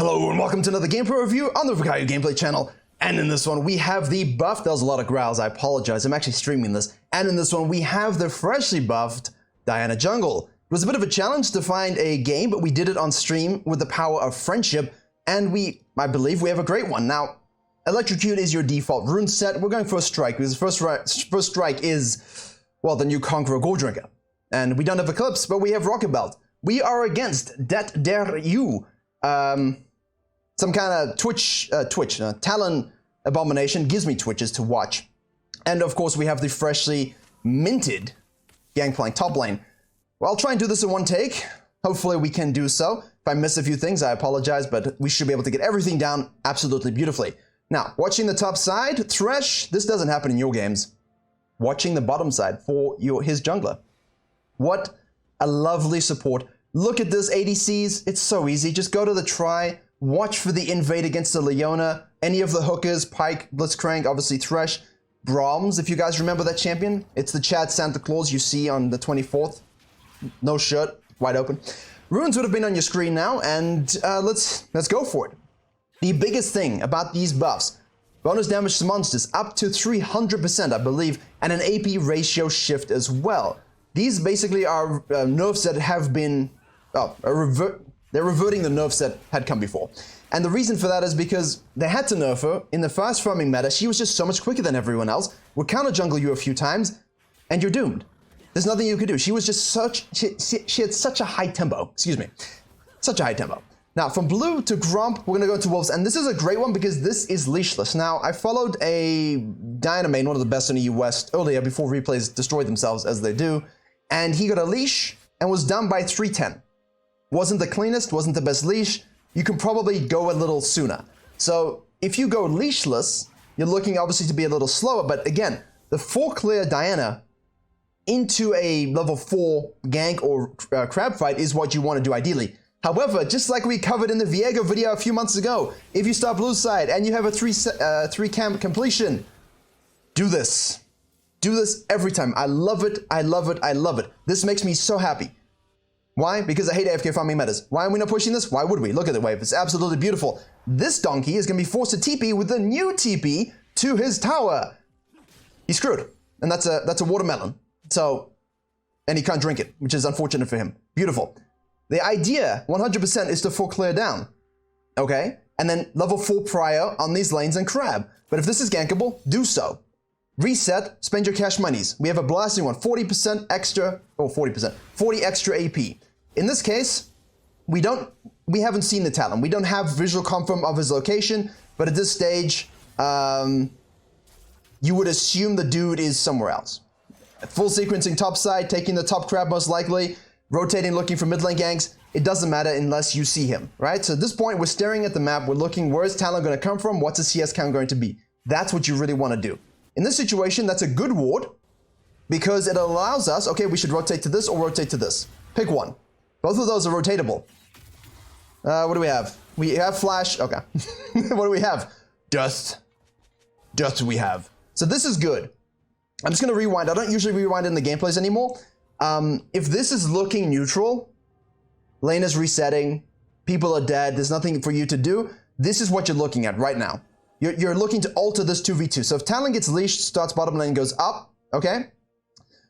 Hello and welcome to another gameplay review on the Virkayu gameplay channel. And in this one we have the buff. There was a lot of growls, I apologize, I'm actually streaming this. And in this one we have the freshly buffed Diana jungle. It was a bit of a challenge to find a game, but we did it on stream with the power of friendship. And I believe we have a great one. Now, Electrocute is your default rune set. We're going for a strike because the first strike is, well, the new Conqueror Gold Drinker. And we don't have Eclipse, but we have Rocket Belt. We are against Det Der You. Some kind of Talon abomination, gives me twitches to watch. And of course we have the freshly minted Gangplank top lane. Well, I'll try and do this in one take. Hopefully we can do so. If I miss a few things, I apologize, but we should be able to get everything down absolutely beautifully. Now, watching the top side, Thresh, this doesn't happen in your games. Watching the bottom side for his jungler. What a lovely support. Look at this ADCs, it's so easy. Just go to the try, watch for the invade against the Leona, any of the hookers, Pyke, Blitzcrank, obviously Thresh, Brahms, if you guys remember that champion. It's the Chad Santa Claus you see on the 24th. No shirt, wide open. Runes would have been on your screen now, and let's go for it. The biggest thing about these buffs, bonus damage to monsters up to 300%, I believe, and an AP ratio shift as well. These basically are nerfs that have been, they're reverting the nerfs that had come before. And the reason for that is because they had to nerf her. In the fast farming meta, she was just so much quicker than everyone else, would counter jungle you a few times, and you're doomed. There's nothing you could do. She was just she had such a high tempo, such a high tempo. Now, from blue to Gromp, we're gonna go into Wolves, and this is a great one because this is leashless. Now, I followed a Diana main, one of the best in the US, earlier before replays destroyed themselves as they do, and he got a leash and was down by 310. Wasn't the cleanest, wasn't the best leash. You can probably go a little sooner. So if you go leashless, you're looking obviously to be a little slower, but again, the 4 clear Diana into a level 4 gank or crab fight is what you want to do ideally. However, just like we covered in the Viego video a few months ago, if you start blue side and you have a 3 camp completion, do this. Do this every time. I love it, I love it, I love it. This makes me so happy. Why? Because I hate AFK farming metas. Why are we not pushing this? Why would we? Look at the wave, it's absolutely beautiful. This donkey is going to be forced to TP with the new TP to his tower. He's screwed, and that's a watermelon. So, and he can't drink it, which is unfortunate for him. Beautiful. The idea, 100%, is to full clear down, okay? And then level 4 prior on these lanes and crab. But if this is gankable, do so. Reset, spend your cash monies. We have a blasting one, 40% extra, or 40%, 40 extra AP. In this case, we haven't seen the Talon. We don't have visual confirm of his location, but at this stage, you would assume the dude is somewhere else. Full sequencing top side, taking the top crab most likely, rotating, looking for mid lane ganks. It doesn't matter unless you see him, right? So at this point, we're staring at the map, we're looking, where's Talon going to come from? What's his CS count going to be? That's what you really want to do. In this situation, that's a good ward because it allows us, okay, we should rotate to this or rotate to this. Pick one. Both of those are rotatable. What do we have? We have flash, okay. What do we have? Dust. Dust we have. So this is good. I'm just gonna rewind. I don't usually rewind in the gameplays anymore. If this is looking neutral, lane is resetting, people are dead, there's nothing for you to do, this is what you're looking at right now. You're looking to alter this 2v2. So if Talon gets leashed, starts bottom lane, goes up, okay?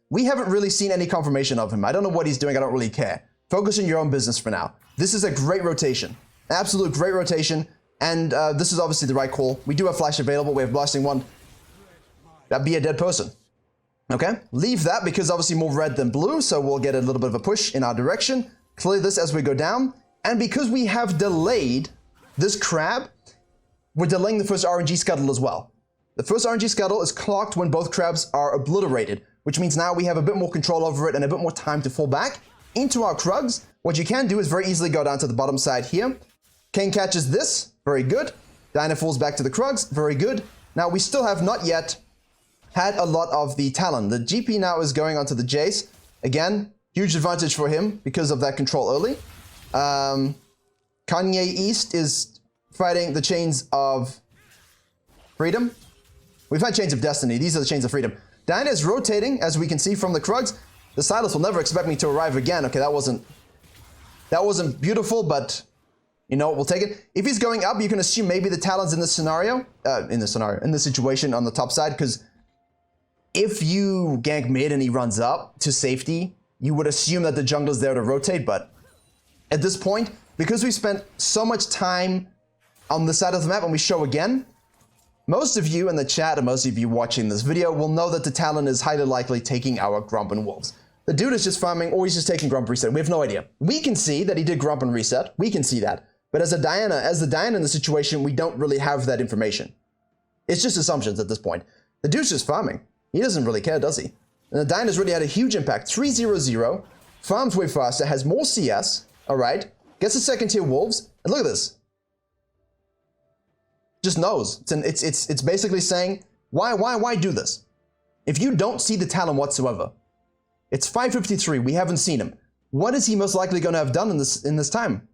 We haven't really seen any confirmation of him. I don't know what he's doing, I don't really care. Focus on your own business for now. This is a great rotation. Absolute great rotation. And this is obviously the right call. We do have flash available, we have blasting one. That'd be a dead person. Okay, leave that because obviously more red than blue, so we'll get a little bit of a push in our direction. Clear this as we go down. And because we have delayed this crab, we're delaying the first RNG scuttle as well. The first RNG scuttle is clocked when both crabs are obliterated, which means now we have a bit more control over it and a bit more time to fall back into our Krugs. What you can do is very easily go down to the bottom side here. Kane catches this, very good. Diana falls back to the Krugs, very good. Now we still have not yet had a lot of the Talon. The GP now is going onto the Jace. Again, huge advantage for him because of that control early. Kanye East is fighting the Chains of Freedom. We've had Chains of Destiny. These are the Chains of Freedom. Diana is rotating, as we can see from the Krugs. The Silas will never expect me to arrive again. Okay, that wasn't beautiful, but You know, we'll take it. If he's going up, you can assume maybe the Talon's in this situation on the top side, because if you gank mid and he runs up to safety, you would assume that the jungler's there to rotate, but at this point, because we spent so much time on the side of the map, and we show again, most of you in the chat and most of you watching this video will know that the Talon is highly likely taking our Grump and Wolves. The dude is just farming, or he's just taking Grump Reset. We have no idea. We can see that he did Grump and Reset. We can see that. But as the Diana in the situation, we don't really have that information. It's just assumptions at this point. The dude's just farming. He doesn't really care, does he? And the Diana's really had a huge impact. 3-0-0, farms way faster, has more CS, alright, gets a second tier Wolves, and look at this. Just knows. It's basically saying, why do this? If you don't see the Talon whatsoever, it's 553, we haven't seen him. What is he most likely going to have done in this time?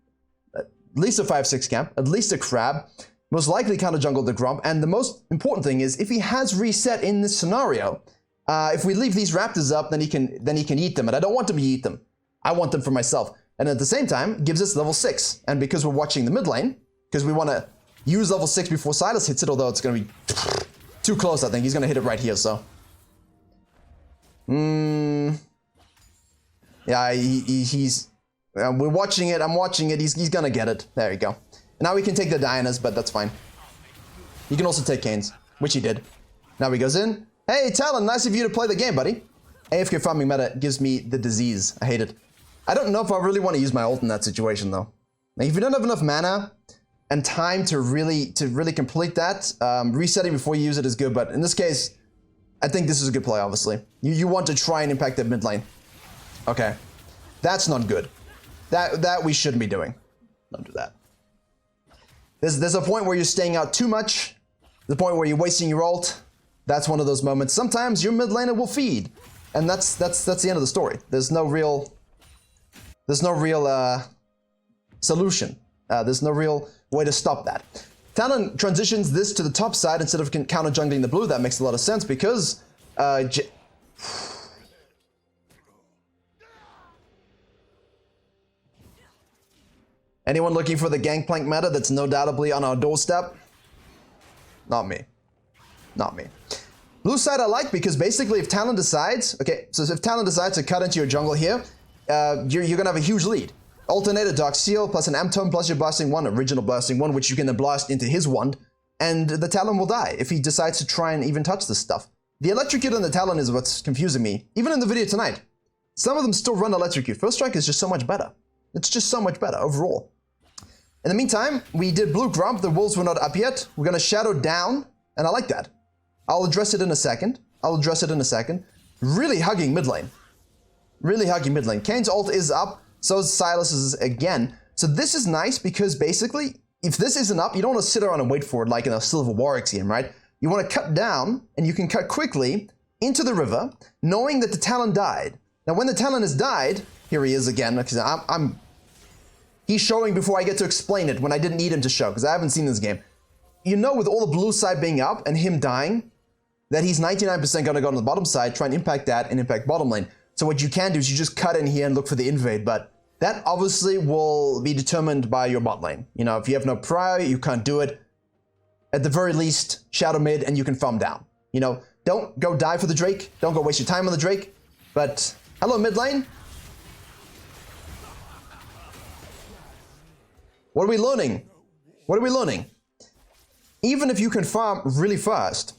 At least a 5-6 camp, at least a crab, most likely counter jungle the Grump, and the most important thing is if he has reset in this scenario, if we leave these raptors up, then he can eat them, and I don't want him to eat them. I want them for myself. And at the same time, gives us level 6. And because we're watching the mid lane, because we want to use level 6 before Silas hits it, although it's going to be too close, I think. He's going to hit it right here, so. Yeah, he's... we're watching it, I'm watching it, he's going to get it. There you go. Now we can take the Dianas, but that's fine. You can also take Canes, which he did. Now he goes in. Hey, Talon, nice of you to play the game, buddy. AFK farming meta gives me the disease. I hate it. I don't know if I really want to use my ult in that situation, though. Like, if you don't have enough mana and time to really complete that, resetting before you use it is good, but in this case, I think this is a good play, obviously. You want to try and impact that mid lane. Okay. That's not good. That we shouldn't be doing. Don't do that. There's a point where you're staying out too much. The point where you're wasting your ult. That's one of those moments. Sometimes your mid laner will feed. And that's the end of the story. There's no real solution. There's no real way to stop that. Talon transitions this to the top side instead of counter jungling the blue. That makes a lot of sense because anyone looking for the gangplank meta that's no doubtably on our doorstep? Not me. Not me. Blue side I like because basically if Talon decides, okay, so if Talon decides to cut into your jungle here, you're gonna have a huge lead. Alternator Dark Seal plus an M-Tome plus your Blasting One, original Blasting One, which you can then blast into his wand, and the Talon will die if he decides to try and even touch this stuff. The Electrocute on the Talon is what's confusing me. Even in the video tonight, some of them still run Electrocute. First Strike is just so much better. It's just so much better overall. In the meantime, we did Blue Grump, the Wolves were not up yet. We're gonna Shadow down, and I like that. I'll address it in a second. Really hugging mid lane. Really hugging mid lane. Kane's ult is up, so is Silas's again. So this is nice because basically, if this isn't up, you don't want to sit around and wait for it like in a Silver Warwick's game, right? You want to cut down, and you can cut quickly into the river, knowing that the Talon died. Now when the Talon has died, here he is again, because he's showing before I get to explain it when I didn't need him to show, because I haven't seen this game. You know, with all the blue side being up and him dying, that he's 99% going to go on the bottom side, try and impact that and impact bottom lane. So what you can do is you just cut in here and look for the invade, but that obviously will be determined by your bot lane. You know, if you have no prior, you can't do it. At the very least, shadow mid and you can farm down. You know, don't go die for the Drake. Don't go waste your time on the Drake. But, hello mid lane. What are we learning? What are we learning? Even if you can farm really fast,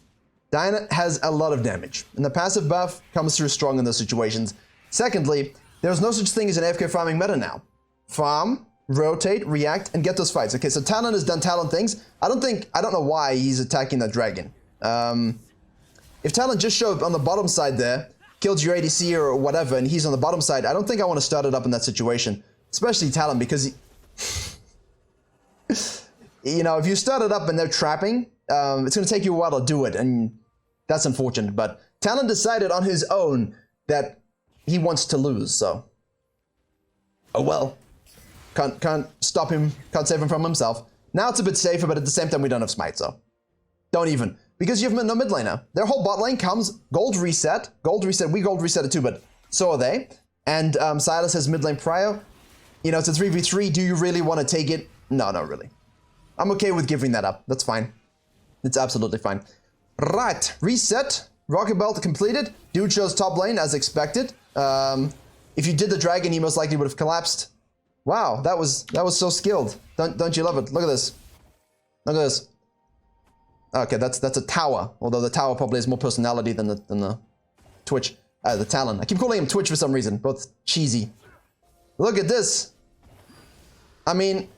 Diana has a lot of damage, and the passive buff comes through strong in those situations. Secondly, there's no such thing as an AFK farming meta now. Farm, rotate, react, and get those fights. Okay, so Talon has done Talon things. I don't know why he's attacking that dragon. If Talon just showed up on the bottom side there, killed your ADC or whatever, and he's on the bottom side, I don't think I want to start it up in that situation. Especially Talon, because you know, if you start it up and they're trapping, it's going to take you a while to do it, and that's unfortunate. But Talon decided on his own that he wants to lose, so oh well. Can't stop him, can't save him from himself. Now it's a bit safer, but at the same time we don't have smite, so don't even. Because you have no mid laner. Their whole bot lane comes gold reset, we gold reset it too, but so are they. And Silas has mid lane prio. You know, it's a 3v3, do you really want to take it No, not really. I'm okay with giving that up. That's fine. It's absolutely fine. Right, reset. Rocket Belt completed. Dude chose top lane as expected. If you did the dragon, he most likely would have collapsed. Wow, that was so skilled. Don't you love it? Look at this. Look at this. Okay, that's a tower. Although the tower probably has more personality than the Twitch, the Talon. I keep calling him Twitch for some reason. Both cheesy. Look at this. I mean,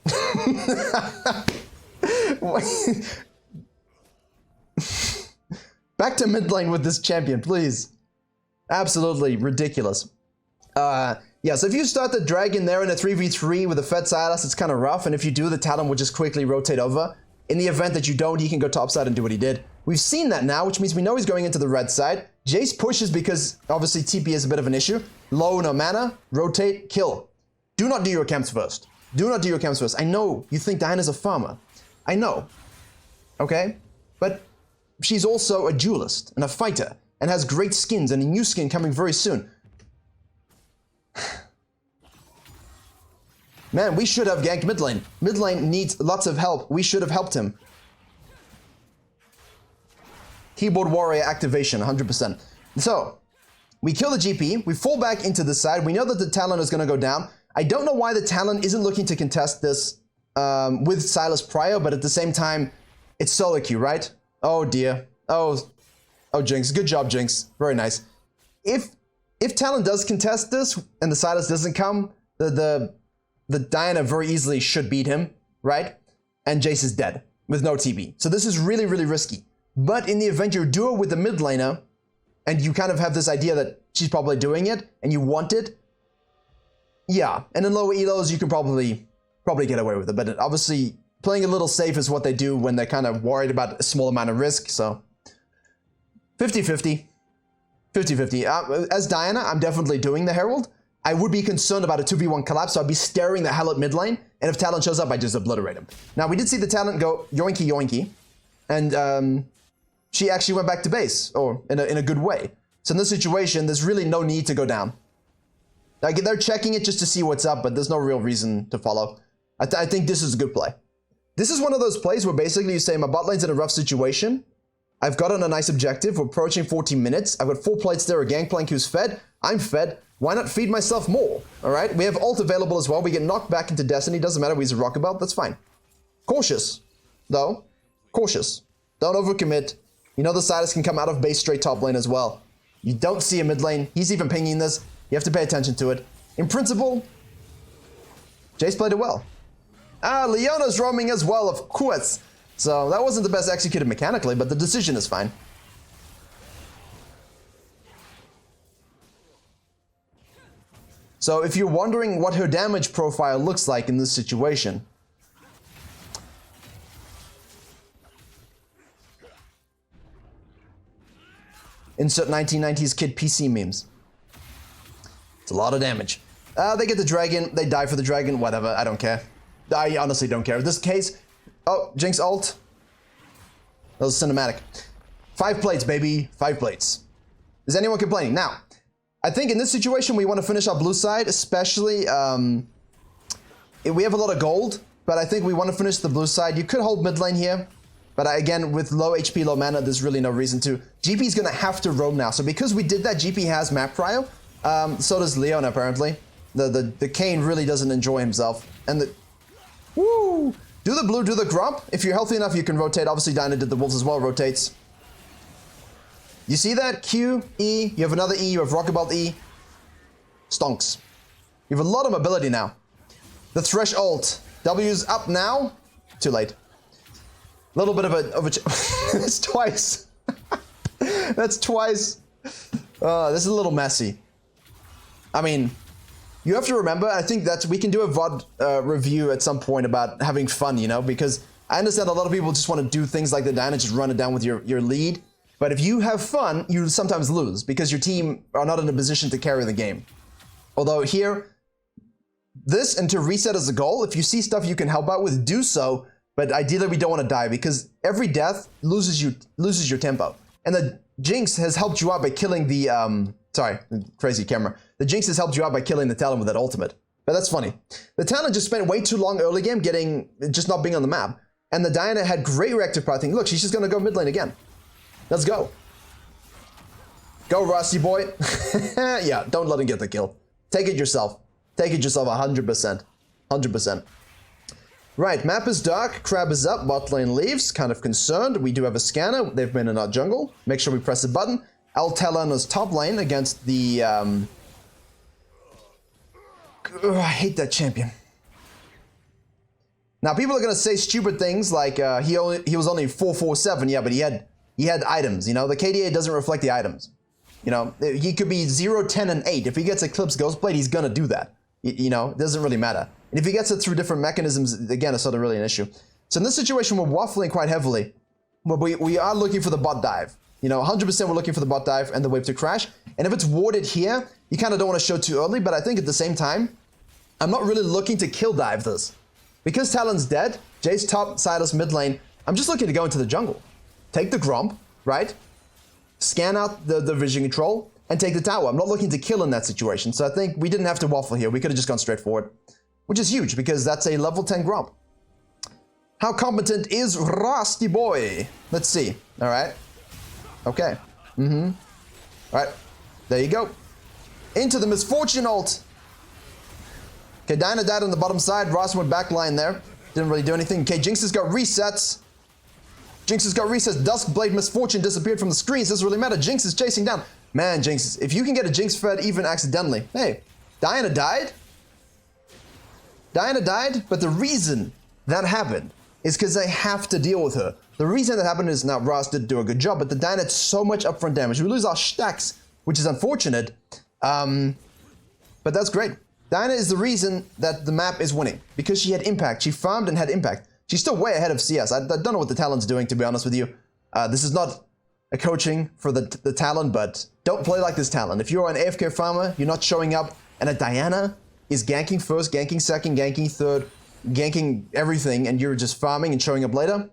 back to mid lane with this champion, please. Absolutely ridiculous. Yeah, so if you start the dragon there in a 3v3 with a fed Silas, it's kind of rough, and if you do, the Talon will just quickly rotate over. In the event that you don't, he can go topside and do what he did. We've seen that now, which means we know he's going into the red side. Jace pushes because, obviously, TP is a bit of an issue. Low, no mana, rotate, kill. Do not do your camps first. Do not do your camps first. I know you think Diana's a farmer. I know. Okay? But she's also a duelist and a fighter, and has great skins, and a new skin coming very soon. Man, we should have ganked mid lane. Mid lane needs lots of help. We should have helped him. Keyboard warrior activation, 100%. So, we kill the GP. We fall back into the side. We know that the Talon is going to go down. I don't know why the Talon isn't looking to contest this with Silas prior, but at the same time, it's solo queue, right? Oh dear. Oh, Jinx. Good job, Jinx. Very nice. If Talon does contest this and the Silas doesn't come, the Diana very easily should beat him, right? And Jace is dead with no TB. So this is really, really risky. But in the event you're duo with the mid laner, and you kind of have this idea that she's probably doing it, and you want it, yeah. And in lower elos, you can probably get away with it. But obviously, playing a little safe is what they do when they're kind of worried about a small amount of risk. So 50-50. 50-50. As Diana, I'm definitely doing the Herald. I would be concerned about a 2v1 collapse, so I'd be staring the hell at mid lane, and if Talon shows up, I just obliterate him. Now, we did see the Talon go yoinky yoinky, and she actually went back to base, or in a good way. So in this situation, there's really no need to go down. Like, they're checking it just to see what's up, but there's no real reason to follow. I think this is a good play. This is one of those plays where basically you say, my bot lane's in a rough situation, I've gotten a nice objective, we're approaching 14 minutes, I've got 4 plates there, a Gangplank who's fed, I'm fed, why not feed myself more? Alright, we have ult available as well, we get knocked back into Destiny, doesn't matter, we use a Rocket Belt, that's fine. Cautious, though. Cautious. Don't overcommit. You know the Silas can come out of base straight top lane as well. You don't see a mid lane, he's even pinging this, you have to pay attention to it. In principle, Jace played it well. Leona's roaming as well, of course. So that wasn't the best executed mechanically, but the decision is fine. So if you're wondering what her damage profile looks like in this situation, insert 1990s kid PC memes. It's a lot of damage. They get the dragon, they die for the dragon, whatever, I don't care. I honestly don't care. In this case, oh, Jinx ult. That was cinematic. 5 plates, baby, 5 plates. Is anyone complaining? Now, I think in this situation, we want to finish our blue side, especially, we have a lot of gold, but I think we want to finish the blue side. You could hold mid lane here, but again, with low HP, low mana, there's really no reason to. GP is going to have to roam now. So because we did that, GP has map prio. So does Leona, apparently. The Kane really doesn't enjoy himself. And the... Woo! Do the blue, do the grump. If you're healthy enough, you can rotate. Obviously, Dinah did the wolves as well, rotates. You see that? Q, E, you have another E, you have Rocket Belt E. Stonks. You have a lot of mobility now. The Thresh ult. W's up now. Too late. A little bit of a That's twice. That's twice. This is a little messy. I mean, you have to remember, I think that we can do a VOD review at some point about having fun, you know, because I understand a lot of people just want to do things like the Diana, just run it down with your lead. But if you have fun, you sometimes lose because your team are not in a position to carry the game. Although here, this and to reset as a goal, if you see stuff you can help out with, do so. But ideally, we don't want to die because every death loses your tempo. And the Jinx has helped you out by killing the sorry, crazy camera. The Jinx has helped you out by killing the Talon with that ultimate. But that's funny. The Talon just spent way too long early game just not being on the map. And the Diana had great reactive power. I think, look, she's just going to go mid lane again. Let's go. Go, Rusty boy. Yeah, don't let him get the kill. Take it yourself. Take it yourself 100%. 100%. Right, map is dark. Crab is up. Bot lane leaves. Kind of concerned. We do have a scanner. They've been in our jungle. Make sure we press the button. Talon is top lane against the... I hate that champion. Now, people are going to say stupid things like he was only 447. Yeah, but he had items, you know? The KDA doesn't reflect the items. You know, he could be 0, 10, and 8. If he gets Eclipse Ghostblade, he's going to do that. You know, it doesn't really matter. And if he gets it through different mechanisms, again, it's not really an issue. So in this situation, we're waffling quite heavily. But we are looking for the bot dive. You know, 100% we're looking for the bot dive and the wave to crash. And if it's warded here, you kind of don't want to show too early. But I think at the same time, I'm not really looking to kill dive this. Because Talon's dead, Jay's top, Silas mid lane, I'm just looking to go into the jungle. Take the Gromp, right? Scan out the vision control, and take the tower. I'm not looking to kill in that situation, so I think we didn't have to waffle here. We could have just gone straight forward, which is huge, because that's a level 10 Gromp. How competent is Rusty Boy? Let's see. All right. Okay. All right. There you go. Into the Misfortune ult. Okay, Diana died on the bottom side. Ross went back line there. Didn't really do anything. Okay, Jinx has got resets. Jinx has got resets. Duskblade Misfortune disappeared from the screens. Doesn't really matter. Jinx is chasing down. Man, Jinx, if you can get a Jinx fed even accidentally. Hey, Diana died. Diana died, but the reason that happened is because they have to deal with her. The reason that happened is, now Ross did do a good job, but the Diana had so much upfront damage. We lose our stacks, which is unfortunate. But that's great. Diana is the reason that the map is winning, because she had impact. She farmed and had impact. She's still way ahead of CS. I don't know what the Talon's doing, to be honest with you. This is not a coaching for the Talon, but don't play like this Talon. If you're an AFK farmer, you're not showing up, and a Diana is ganking first, ganking second, ganking third, ganking everything, and you're just farming and showing up later,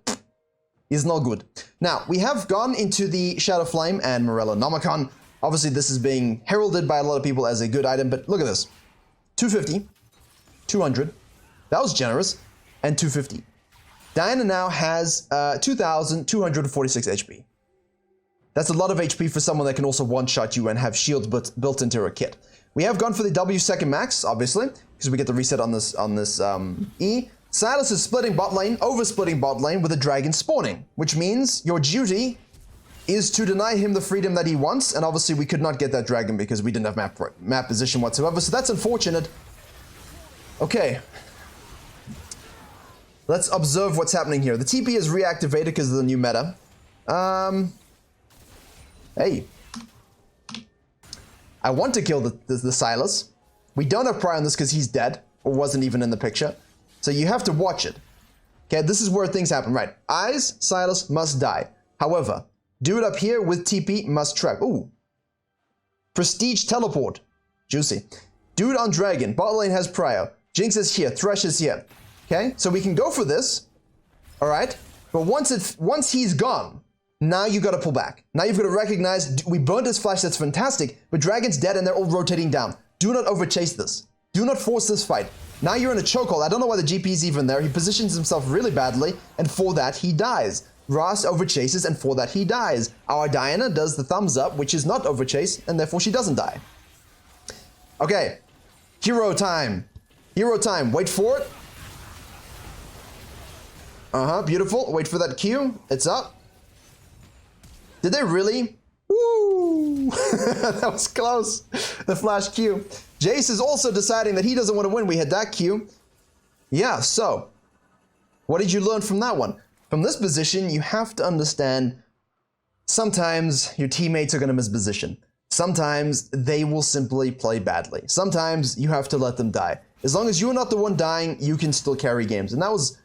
is not good. Now, we have gone into the Shadow Flame and Morello Nomicon. Obviously, this is being heralded by a lot of people as a good item, but look at this. 250, 200, that was generous, and 250. Diana now has 2,246 HP. That's a lot of HP for someone that can also one-shot you and have shields built into her kit. We have gone for the W second max, obviously, because we get the reset on this E. Silas is splitting bot lane, over-splitting bot lane with a dragon spawning, which means your duty is to deny him the freedom that he wants, and obviously we could not get that dragon because we didn't have map position whatsoever, so that's unfortunate. Okay. Let's observe what's happening here. The TP is reactivated because of the new meta. Hey. I want to kill the Silas. We don't have Pry on this because he's dead, or wasn't even in the picture. So you have to watch it. Okay, this is where things happen, right? Eyes, Silas must die. However, do it up here with TP, must trap. Ooh. Prestige teleport. Juicy. Do it on Dragon. Bot lane has Prio. Jinx is here. Thresh is here. Okay, so we can go for this. Alright. But once he's gone, now you gotta pull back. Now you've got to recognize, we burned his flash, that's fantastic, but Dragon's dead and they're all rotating down. Do not overchase this. Do not force this fight. Now you're in a chokehold. I don't know why the GP's even there. He positions himself really badly, and for that he dies. Ross overchases, and for that he dies. Our Diana does the thumbs up, which is not overchase, and therefore she doesn't die. Okay. Hero time. Hero time. Wait for it. Beautiful. Wait for that Q. It's up. Did they really? Woo! That was close. The flash Q. Jace is also deciding that he doesn't want to win. We had that Q. Yeah, so what did you learn from that one? From this position, you have to understand sometimes your teammates are going to miss position. Sometimes they will simply play badly. Sometimes you have to let them die. As long as you're not the one dying, you can still carry games. And that was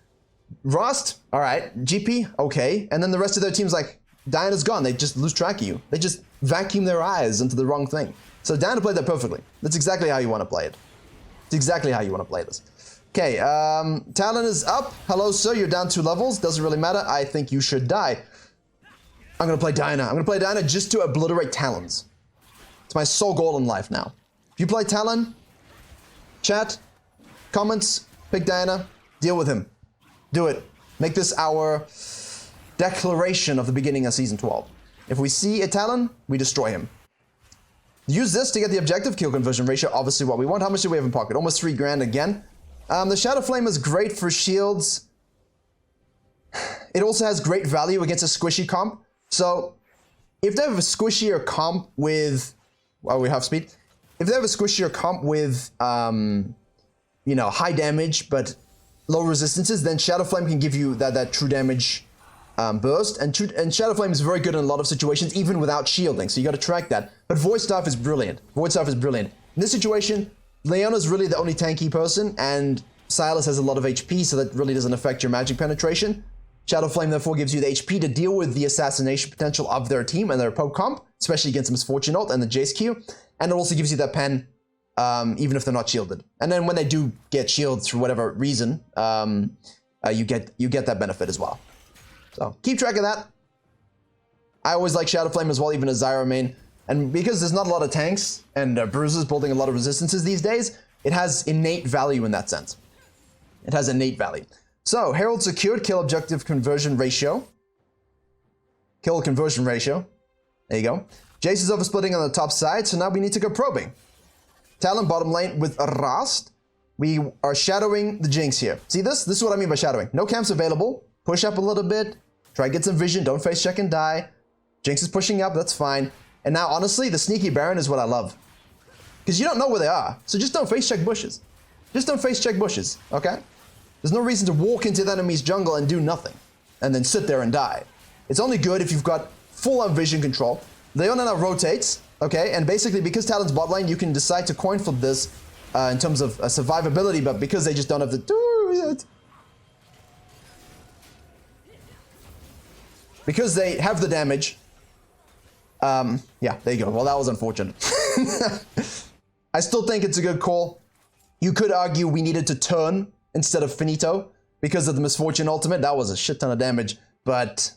Rust, all right. GP, okay. And then the rest of their team's like, Diana's gone. They just lose track of you. They just vacuum their eyes into the wrong thing. So Diana played that perfectly. That's exactly how you want to play it. It's exactly how you want to play this. Okay, Talon is up. Hello, sir. You're down 2 levels. Doesn't really matter. I think you should die. I'm going to play Diana. I'm going to play Diana just to obliterate Talons. It's my sole goal in life now. If you play Talon, chat, Comments, pick Diana, deal with him. Do it. Make this our declaration of the beginning of Season 12. If we see a Talon, we destroy him. Use this to get the objective kill conversion ratio, obviously what we want. How much do we have in pocket? Almost 3 grand again. The Shadow Flame is great for shields. It also has great value against a squishy comp. So, if they have a squishier comp with... Well, we have speed. If they have a squishier comp with, you know, high damage but low resistances, then Shadow Flame can give you that true damage burst. And Shadow Flame is very good in a lot of situations, even without shielding. So you got to track that. But Void Staff is brilliant. Void Staff is brilliant. In this situation, Leona's really the only tanky person, and Silas has a lot of HP, so that really doesn't affect your magic penetration. Shadow Flame therefore gives you the HP to deal with the assassination potential of their team and their Pope comp, especially against the Misfortune ult and the Jace Q. And it also gives you that pen, even if they're not shielded. And then when they do get shields for whatever reason, you get that benefit as well. So keep track of that. I always like Shadow Flame as well, even as Zyra main. And because there's not a lot of tanks and bruisers building a lot of resistances these days, it has innate value in that sense. It has innate value. So, Herald secured, kill objective conversion ratio. Kill conversion ratio. There you go. Jace is over splitting on the top side, so now we need to go probing. Talon bottom lane with Rast. We are shadowing the Jinx here. See this? This is what I mean by shadowing. No camps available. Push up a little bit. Try to get some vision. Don't face check and die. Jinx is pushing up. That's fine. And now, honestly, the sneaky Baron is what I love. Because you don't know where they are. So just don't face check bushes. Just don't face check bushes, okay? There's no reason to walk into the enemy's jungle and do nothing. And then sit there and die. It's only good if you've got full-on vision control. Leona now rotates, okay? And basically, because Talon's bot lane, you can decide to coin flip this in terms of survivability, but because they just don't have to do it. Because they have the damage. Yeah, there you go. Well, that was unfortunate. I still think it's a good call. You could argue we needed to turn instead of finito because of the Misfortune ultimate. That was a shit ton of damage, but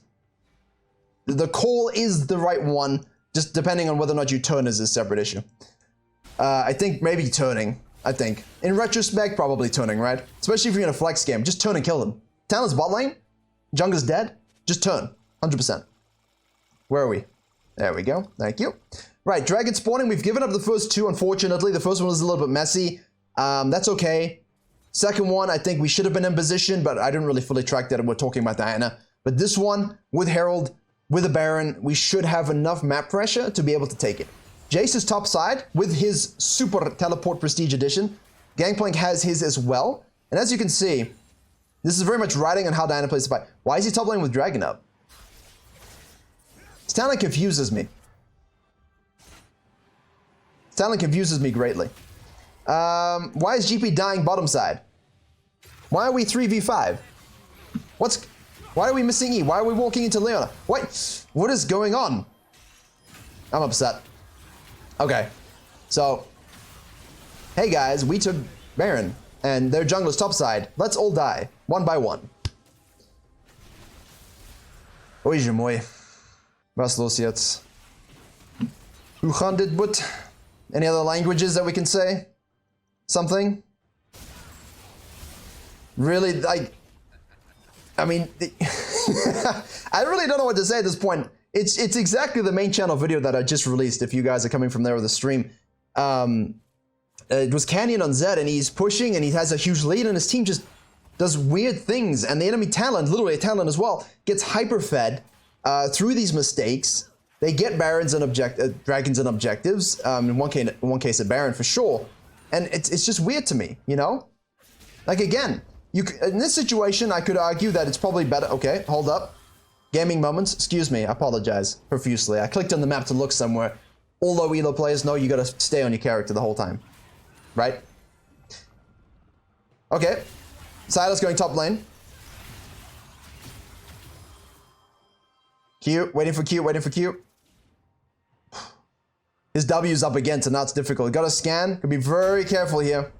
the call is the right one, just depending on whether or not you turn is a separate issue. I think maybe turning, I think. In retrospect, probably turning, right? Especially if you're in a flex game, just turn and kill them. Talon's bot lane, jungle's dead, just turn, 100%. Where are we? There we go, thank you. Right, dragon spawning, we've given up the first two, unfortunately. The first one was a little bit messy. That's okay. Second one, I think we should have been in position, but I didn't really fully track that, and we're talking about Diana. But this one, with Herald, with a Baron, we should have enough map pressure to be able to take it. Jace is top side with his super teleport prestige edition. Gangplank has his as well. And as you can see, this is very much riding on how Diana plays the fight. Why is he top lane with Dragon up? This talent confuses me. This talent confuses me greatly. Why is GP dying bottom side? Why are we 3v5? Why are we missing E? Why are we walking into Leona? What is going on? I'm upset. Okay, so, hey guys, we took Baron, and their jungler's topside. Let's all die, one by one. Oi, je moi. Was los jetzt? Hoe gaan dit boet? Any other languages that we can say? Something? Really, I mean, I really don't know what to say at this point. It's exactly the main channel video that I just released, if you guys are coming from there with the stream. It was Canyon on Zed, and he's pushing, and he has a huge lead, and his team just does weird things, and the enemy talent, literally a talent as well, gets hyper-fed through these mistakes. They get Barons and Dragons and objectives, in one case a Baron for sure, and it's just weird to me, you know? Like, again, in this situation, I could argue that it's probably better. Okay, hold up. Gaming moments. Excuse me, I apologize profusely. I clicked on the map to look somewhere. All low elo players know you gotta stay on your character the whole time. Right? Okay. Silas going top lane. Q, waiting for Q, waiting for Q. His W's up again, so now it's difficult. Gotta scan. Gotta be very careful here.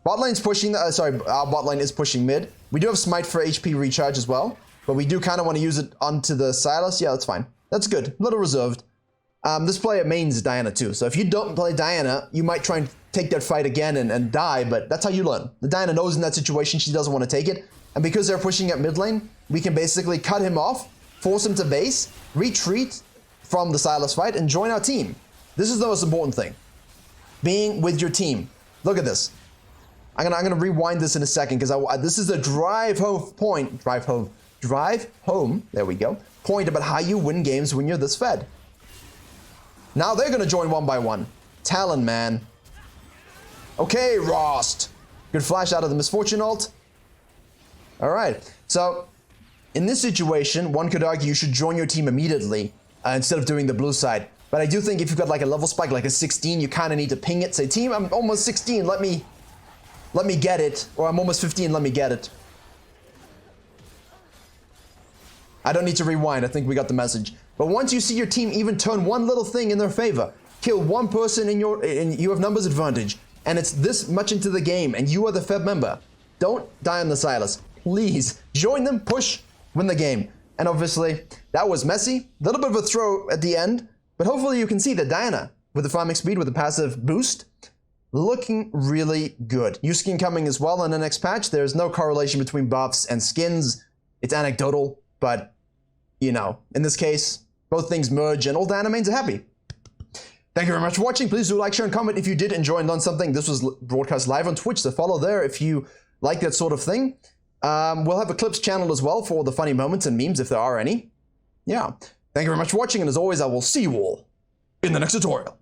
Bot lane's pushing, sorry, our bot lane is pushing mid. We do have Smite for HP recharge as well, but we do kind of want to use it onto the Silas. Yeah, that's fine. That's good. A little reserved. This player mains Diana too, so if you don't play Diana, you might try and take that fight again and die, but that's how you learn. The Diana knows in that situation she doesn't want to take it, and because they're pushing at mid lane, we can basically cut him off, force him to base, retreat from the Sylas fight, and join our team. This is the most important thing. Being with your team. Look at this. I'm gonna rewind this in a second because this is the drive home. There we go. Point about how you win games when you're this fed. Now they're gonna join one by one. Talon, man. Okay, Rost. Good flash out of the Misfortune ult. All right. So in this situation, one could argue you should join your team immediately instead of doing the blue side. But I do think if you've got like a level spike, like a 16, you kind of need to ping it. Say, team, I'm almost 16. Let me get it. Or I'm almost 15. Let me get it. I don't need to rewind. I think we got the message. But once you see your team even turn one little thing in their favor, kill one person and you have numbers advantage, and it's this much into the game, and you are the Feb member, don't die on the Sylas. Please join them, push, win the game. And obviously, that was messy. A little bit of a throw at the end, but hopefully you can see that Diana, with the farming speed, with the passive boost, looking really good. New skin coming as well in the next patch. There's no correlation between buffs and skins. It's anecdotal, but, you know, in this case, both things merge and all Diana mains are happy. Thank you very much for watching. Please do like, share, and comment if you did enjoy and learn something. This was broadcast live on Twitch, so follow there if you like that sort of thing. We'll have a clips channel as well for the funny moments and memes if there are any. Yeah. Thank you very much for watching, and as always, I will see you all in the next tutorial.